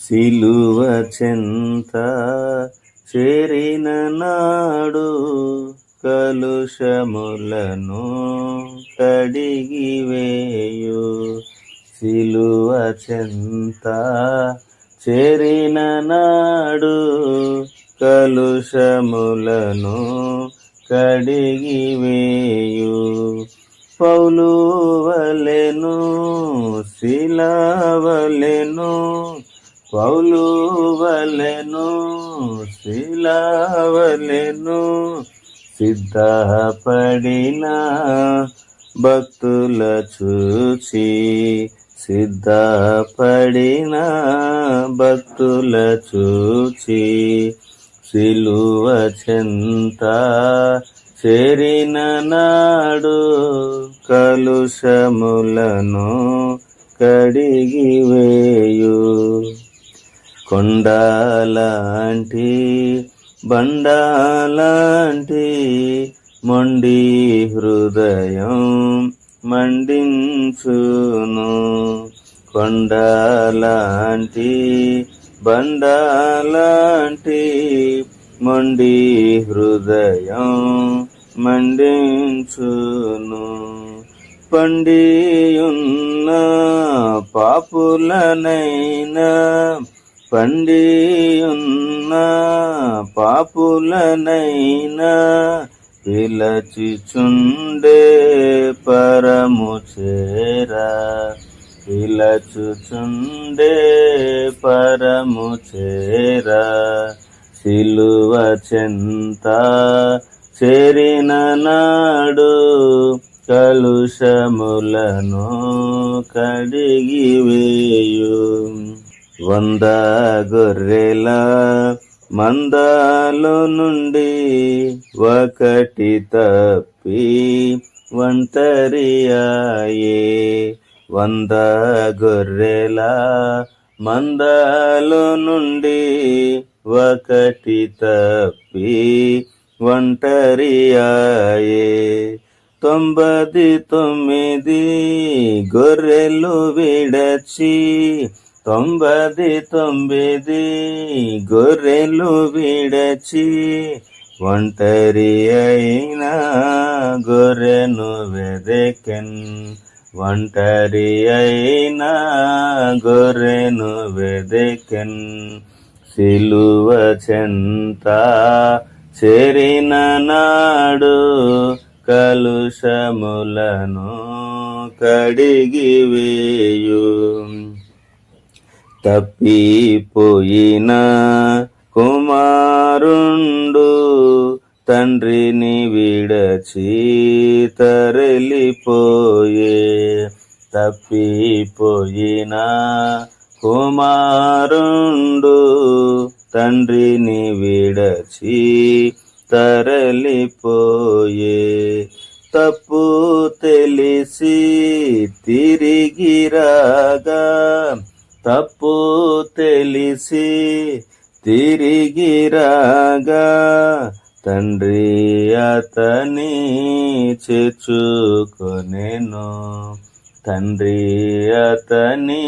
సిలువ చెంత చేరిన నాడు కలుషములను కడిగివేయు. సిలువ చెంత చేరిన నాడు కలుషములను కడిగివేయు. పౌలు వలెను శిలవలెను, పౌలు వలెను శిలవలెను, సిద్ధపడిన భక్తుల చూచి, సిద్ధపడిన భక్తుల చూచి, సిలువ చెంత చేరిన నాడు కలుషములను కడిగివేయు. కొండలాంటి బండలాంటి మొండి హృదయం మండించును. కొండలాంటి బండలాంటి మొండి హృదయం మండించును. పండియున్న పాపులనైనా, పండియున్న పాపులనైనా పిలచుచుండే పరము చేరా, పిలచుచుండే పరము చేరా. సిలువ చెంత చేరిన నాడు కలుషములను కడిగివేయు. 100 గొర్రెల మందలో నుండి ఒకటి తప్పి ఒంటరియాయే. 100 గొర్రెల మందలో నుండి ఒకటి తప్పి ఒంటరియాయే. 99 గొర్రెలు విడచి, 99 గొర్రెలు విడచి, ఒంటరి అయిన గొర్రెను వెదకెన్, ఒంటరి అయిన గొర్రెను వెదకెన్. సిలువ చెంత చేరిన నాడు కలుషములను కడిగివేయు. తప్పిపోయిన కుమారుండు తండ్రిని విడచి తరలిపోయే. తప్పిపోయిన కుమారుండు తండ్రిని విడచి తరలిపోయే. తప్పు తెలిసి తిరిగి రాగా, తప్పు తెలిసి తిరిగి రాగా, తండ్రి అతని చేర్చుకొనెను, తండ్రి అతని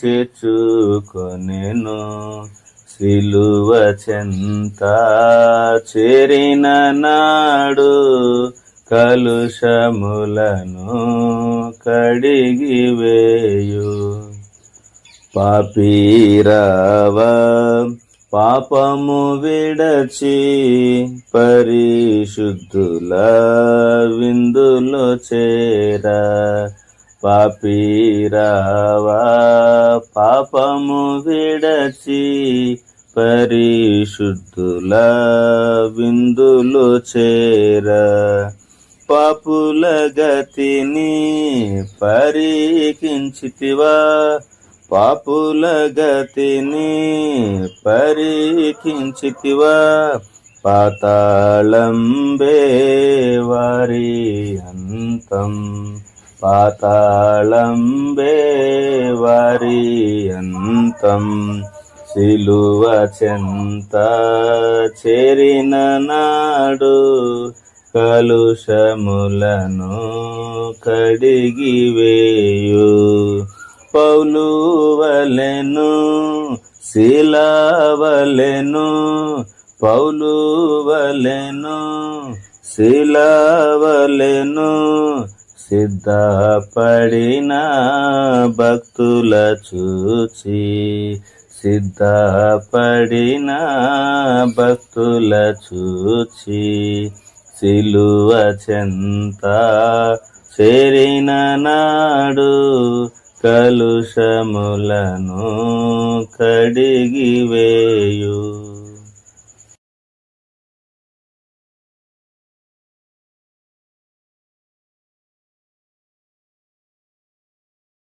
చేర్చుకొనెను. సిలువ చెంత చేరిన నాడు కలుషములను కడిగివేయు. పాపీరావా పాపము విడచి పరిశుద్ధుల విందులో చేరా. పాపీరావా పాపము విడచి పరిశుద్ధుల విందులో చేరా. పాపుల గతిని పరికించితివా, పాపుల గతిని పరికించితివా. పాతాళంబే వారి అంతం, పాతాళంబే వారి అంతం. సిలువ చెంత చేరిన నాడు కలుషములను కడిగివేయు. పౌలు వలెను శీలవలెను, పౌలు వలెను శీలవలెను, సిద్ధపడిన భక్తుల చూచి, సిద్ధపడిన భక్తుల చూచి, సిలువ చెంత చేరిన నాడు కలుషములను కడిగివేయు.